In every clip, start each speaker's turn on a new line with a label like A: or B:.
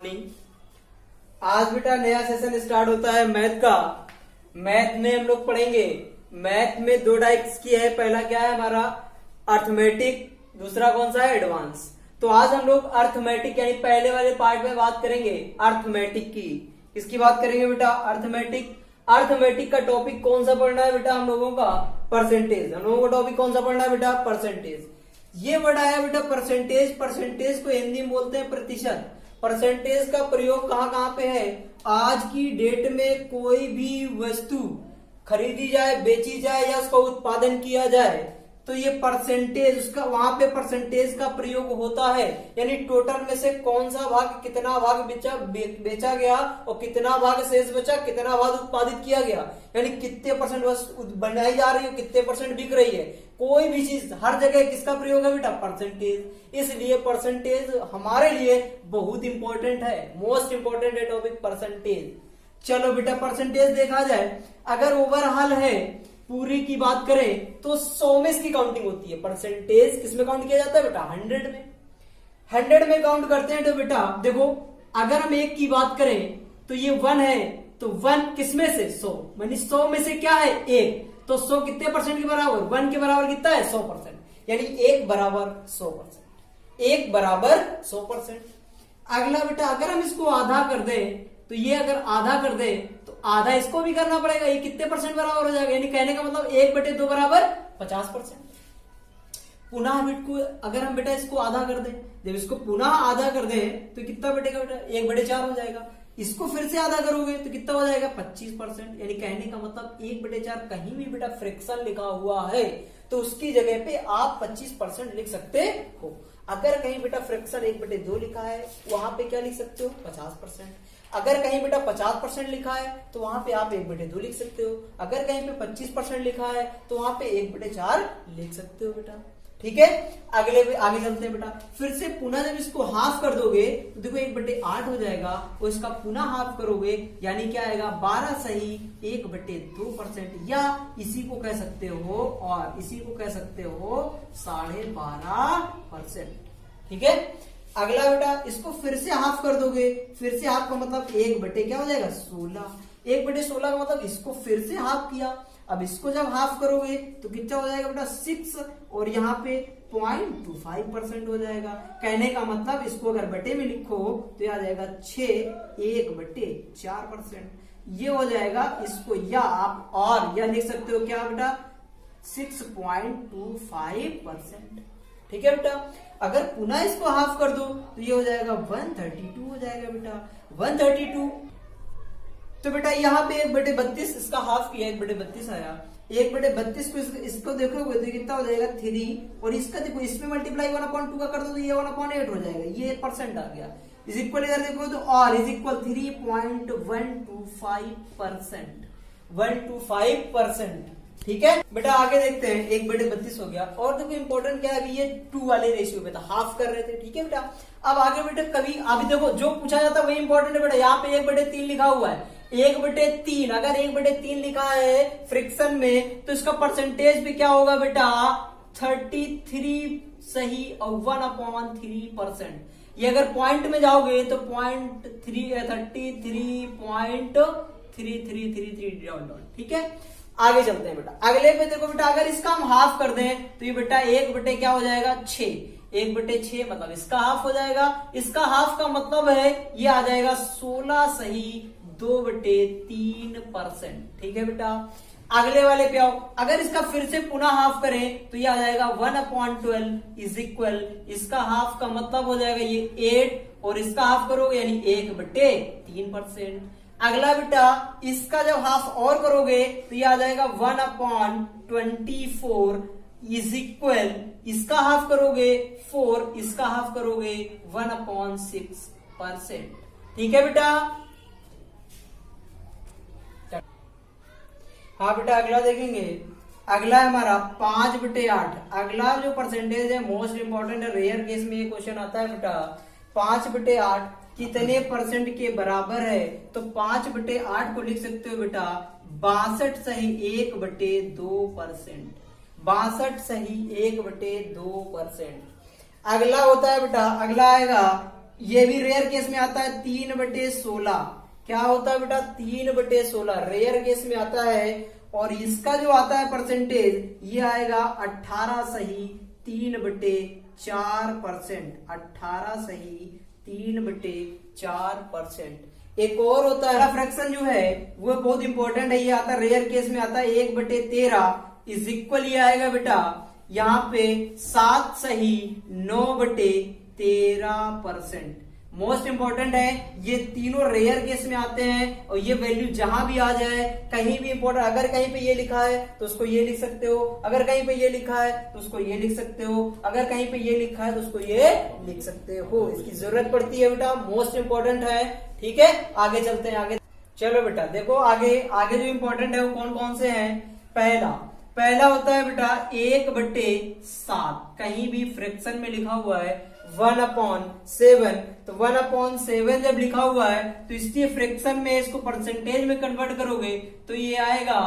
A: आज बेटा नया सेशन स्टार्ट होता है मैथ का। मैथ में हम लोग पढ़ेंगे। मैथ में दो टाइप्स की है। पहला क्या है हमारा अर्थमेटिक, दूसरा कौन सा है एडवांस। तो आज हम लोग अर्थमेटिक यानी पहले वाले पार्ट में बात करेंगे अर्थमेटिक की। किसकी बात करेंगे बेटा? अर्थमेटिक। अर्थमेटिक का टॉपिक कौन सा पढ़ना है बेटा हम लोगों का? परसेंटेज। हम लोगों का टॉपिक कौन सा पढ़ना है बेटा? परसेंटेज। ये वर्ड आया बेटा परसेंटेज। परसेंटेज को हिंदी में बोलते हैं प्रतिशत। परसेंटेज का प्रयोग कहां कहां पे है? आज की डेट में कोई भी वस्तु खरीदी जाए, बेची जाए या उसका उत्पादन किया जाए तो ये परसेंटेज, उसका वहां पे परसेंटेज का प्रयोग होता है। यानी टोटल में से कौन सा भाग, कितना भाग बेचा गया और कितना भाग शेष बचा, कितना भाग उत्पादित किया गया, यानी कितने परसेंट वस्तु बनाई जा रही है, कितने परसेंट बिक रही है। कोई भी चीज हर जगह किसका प्रयोग है बेटा? परसेंटेज। इसलिए परसेंटेज हमारे लिए बहुत इंपॉर्टेंट है, मोस्ट इंपॉर्टेंट है टॉपिक परसेंटेज। चलो बेटा परसेंटेज देखा जाए, अगर ओवरऑल है पूरी की बात करें तो 100 में इसकी काउंटिंग होती है। परसेंटेज किसमें काउंट किया जाता है बेटा? 100 में। 100 में काउंट करते हैं तो बेटा देखो, अगर हम एक की बात करें तो ये 1 है, तो 1 किसमें से? 100, यानी 100 में से क्या है? 1। तो 100 कितने परसेंट के बराबर? 1 के बराबर कितना है? 100%, यानी 1 बराबर 100%। 1 बराबर 100%। अगला बेटा अगर हम इसको आधा कर दें तो ये अगर आधा कर दे तो आधा इसको भी करना पड़ेगा। ये कितने परसेंट बराबर हो जाएगा? यानी कहने का मतलब 1/2 बराबर 50%। पुनः को अगर हम बेटा इसको आधा कर दें, जब इसको पुनः आधा कर दें तो कितना बटेगा बेटा? 1/4 हो जाएगा। इसको फिर से आधा करोगे तो कितना हो जाएगा? 25%। यानी कहने का मतलब 1/4 कहीं भी बेटा फ्रैक्शन लिखा हुआ है तो उसकी जगह पे आप 25% लिख सकते हो। अगर कहीं बेटा फ्रैक्शन 1/2 लिखा है वहां पे क्या लिख सकते हो? 50%। अगर कहीं बेटा 50% लिखा है तो वहां पे आप 1/2 लिख सकते हो। अगर कहीं पे 25% लिखा है तो वहां पे 1/4 लिख सकते हो बेटा। ठीक है, आगे चलते हैं बेटा। फिर से पुनः जब इसको हाफ कर दोगे तो देखो 1/8 हो जाएगा और इसका पुनः हाफ करोगे यानी क्या आएगा? 12 सही 1/2%, या इसी को कह सकते हो और इसी को कह सकते हो 12.5%। ठीक है, अगला बेटा इसको फिर से हाफ कर दोगे। फिर से हाफ का मतलब 1/16 क्या हो जाएगा? 1/16 का मतलब इसको फिर से हाफ किया। अब इसको जब हाफ करोगे तो कितना हो जाएगा बेटा? 6, और यहाँ पे 0.25% हो जाएगा। कहने का मतलब इसको अगर बटे में लिखो तो आ जाएगा 6 1/4%। ये हो जाएगा इसको, या आप और या लिख सकते हो क्या बेटा? 6.25%। ठीक है बेटा, अगर पुनः इसको हाफ कर दो तो ये हो जाएगा 132 हो जाएगा बेटा। 132 तो बेटा यहाँ पे 1/32 इसका हाफ किया, 1/32 आया। 1/32 को इसको देखोगे तो कितना हो जाएगा? 3, और इसका देखो इसमें मल्टीप्लाई 1/2 का कर दो तो ये 1/8 हो जाएगा। ये परसेंट आ गया। इज इक्वल इधर देखो तो और इज इक्वल 3.125%। 125%। ठीक है बेटा, आगे देखते हैं। 1/32 हो गया। और देखो इंपॉर्टेंट क्या है, अभी ये 2 वाले रेशियो पे था, हाफ कर रहे थे। ठीक है बेटा, अब आगे बेटा कभी अभी देखो जो पूछा जाता है वही इंपॉर्टेंट है बेटा। यहाँ पे 1/3 लिखा हुआ है। 1/3 अगर 1/3 लिखा है फ्रिक्शन में तो इसका परसेंटेज भी क्या होगा बेटा? 33 सही और 1/3%। ये अगर पॉइंट में जाओगे तो 33.3333. ठीक है, आगे चलते हैं बेटा। अगले पे देखो बेटा, अगर इसका हम हाफ कर दें तो ये बेटा 1 क्या हो जाएगा? 6। 1/6 मतलब इसका हाफ हो जाएगा। इसका हाफ का मतलब है ये आ जाएगा 16 सही 2/3%। ठीक है बेटा, अगले वाले पे आओ। अगर इसका फिर से पुनः हाफ करें तो ये आ जाएगा 1/12 इज इक्वल, इसका हाफ का मतलब हो जाएगा ये 8, और इसका हाफ करोगे यानी 1/3%। अगला बेटा इसका जब हाफ और करोगे तो ये आ जाएगा 1/24 इज इक्वल, इसका हाफ करोगे 4, इसका हाफ करोगे 1/6%। ठीक है बेटा। हाँ बेटा, अगला देखेंगे। अगला है हमारा 5/8। अगला जो परसेंटेज है मोस्ट इंपॉर्टेंट है, रेयर केस में ये क्वेश्चन आता है बेटा। 5/8 कितने परसेंट के बराबर है? तो 5/8 को लिख सकते हो बेटा 62 सही 1/2%। 62 सही 1/2%। अगला होता है बेटा, अगला आएगा ये भी रेयर केस में आता है 3/16। क्या होता है बेटा 3/16 रेयर केस में आता है। और इसका जो आता है परसेंटेज ये आएगा 18 सही 3/4%। 18 सही 3/4%। एक और होता है फ्रैक्शन जो है वो बहुत इंपॉर्टेंट है, ये आता है रेयर केस में आता है 1/13 इज इक्वल ये आएगा बेटा यहाँ पे 7 सही 9/13%। मोस्ट इंपॉर्टेंट है, ये तीनों रेयर केस में आते हैं और ये वैल्यू जहां भी आ जाए कहीं भी इंपॉर्टेंट, अगर कहीं पे ये लिखा है तो उसको ये लिख सकते हो, अगर कहीं पे ये लिखा है तो उसको ये लिख सकते हो, अगर कहीं पे ये लिखा है तो उसको ये लिख सकते हो। इसकी जरूरत पड़ती है बेटा, मोस्ट इंपॉर्टेंट है। ठीक है, आगे चलते हैं आगे। चलो बेटा देखो आगे आगे जो इंपॉर्टेंट है वो कौन कौन से हैं। पहला होता है बेटा 1/7। कहीं भी फ्रैक्शन में लिखा हुआ है 1/7, तो 1/7 जब लिखा हुआ है तो इसलिए फ्रैक्शन में इसको परसेंटेज में कन्वर्ट करोगे तो ये आएगा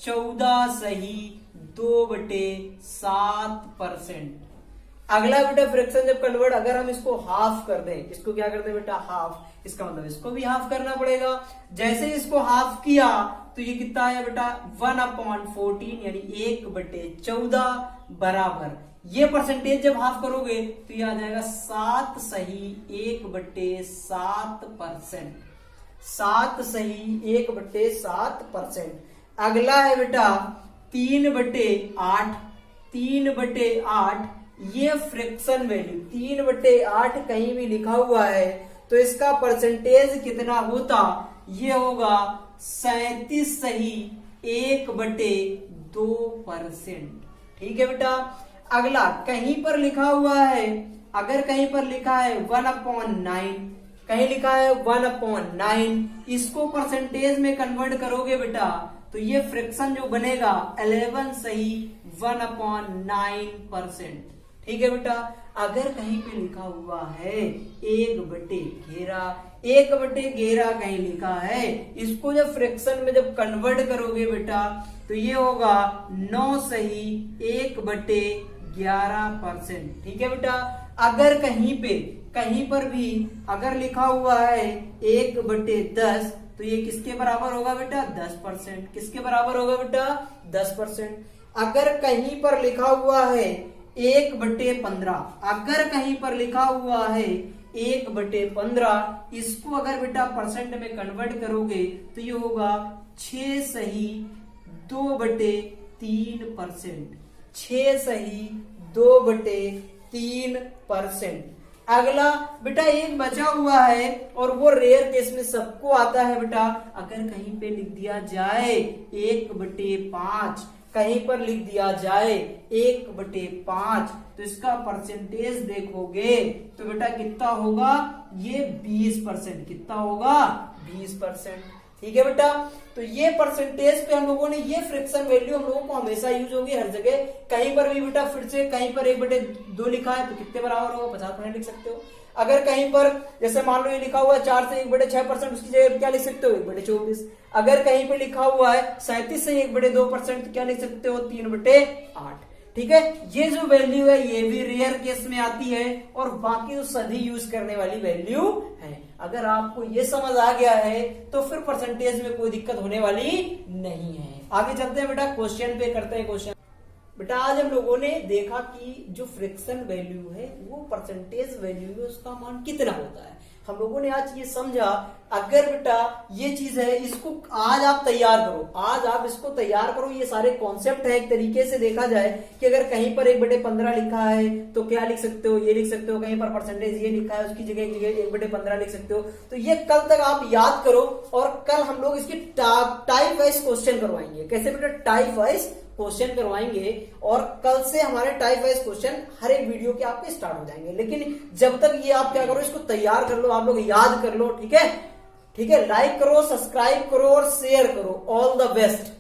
A: 14 सही 2/7%। अगला बेटा फ्रैक्शन जब कन्वर्ट, अगर हम इसको हाफ कर दें, इसको क्या करते हैं बेटा हाफ, इसका मतलब इसको भी हाफ करना पड़ेगा। जैसे इसको हाफ किया तो ये कितना आया बेटा 1/14 यानी 1/14 बराबर, ये परसेंटेज जब हाफ करोगे तो ये आ जाएगा 7 सही 1/7%। 7 सही 1/7%। अगला है बेटा 3/8। 3/8 ये फ्रैक्शन वैल्यू 3/8 कहीं भी लिखा हुआ है तो इसका परसेंटेज कितना होता, ये होगा 37 सही 1/2%। ठीक है बेटा। अगला कहीं पर लिखा हुआ है, अगर कहीं पर लिखा है 1/9, कहीं लिखा है 1/9, इसको परसेंटेज में कन्वर्ट करोगे बेटा तो ये फ्रैक्शन जो बनेगा 11 सही 1/9%। ठीक है बेटा। अगर कहीं पे लिखा हुआ है 1/11 कहीं लिखा है, इसको जब फ्रैक्शन में जब कन्वर्ट करोगे बेटा तो ये होगा 9 सही 1/11%। ठीक है बेटा। अगर कहीं पर भी अगर लिखा हुआ है 1/10 तो ये किसके बराबर होगा बेटा 10%। किसके बराबर होगा बेटा 10%। अगर कहीं पर लिखा हुआ है 1/15, अगर कहीं पर लिखा हुआ है 1/15, इसको अगर बेटा परसेंट में कन्वर्ट करोगे तो ये होगा 6 सही 2/3%। 6 सही 2/3%। अगला बेटा एक बचा हुआ है और वो रेयर केस में सबको आता है बेटा, अगर कहीं पे लिख दिया जाए 1/5, कहीं पर लिख दिया जाए 1/5 तो इसका परसेंटेज देखोगे तो बेटा कितना होगा, ये 20%। कितना होगा 20%। ठीक है बेटा। तो ये परसेंटेज पे हम लोगों ने ये फ्रैक्शन वैल्यू हम लोगों को हमेशा यूज होगी हर जगह। कहीं पर भी बेटा फिर से कहीं पर 1/2 लिखा है तो कितने बराबर होगा 50% लिख सकते हो। अगर कहीं पर जैसे मान लो ये लिखा हुआ है 4 से 1/6%, उसकी जगह क्या लिख सकते हो 1/24। अगर कहीं पे लिखा हुआ है 37 से 1/2% तो क्या लिख सकते हो 3/8। ठीक है। ये जो वैल्यू है ये भी रेयर केस में आती है और बाकी तो सभी यूज करने वाली वैल्यू है। अगर आपको ये समझ आ गया है तो फिर परसेंटेज में कोई दिक्कत होने वाली नहीं है। आगे चलते हैं बेटा, क्वेश्चन पे करते हैं क्वेश्चन। बेटा आज हम लोगों ने देखा कि जो फ्रैक्शन वैल्यू है वो परसेंटेज वैल्यू है, उसका मान कितना होता है। हम लोगों ने आज ये समझा, अगर बेटा ये चीज है इसको आज आप तैयार करो, आज आप इसको तैयार करो। ये सारे कॉन्सेप्ट है, एक तरीके से देखा जाए कि अगर कहीं पर 1/15 लिखा है तो क्या लिख सकते हो, ये लिख सकते हो। कहीं पर परसेंटेज ये लिखा है उसकी जगह 1/15 लिख सकते हो। तो ये कल तक आप याद करो और कल हम लोग इसकी टाइप वाइज क्वेश्चन करवाएंगे। कैसे बेटा टाइप वाइज क्वेश्चन करवाएंगे और कल से हमारे टाइप वाइज क्वेश्चन हर एक वीडियो के आपके स्टार्ट हो जाएंगे। लेकिन जब तक ये आप क्या करो, इसको तैयार कर लो, आप लोग याद कर लो। ठीक है। ठीक है, लाइक करो, सब्सक्राइब करो और शेयर करो। All the best.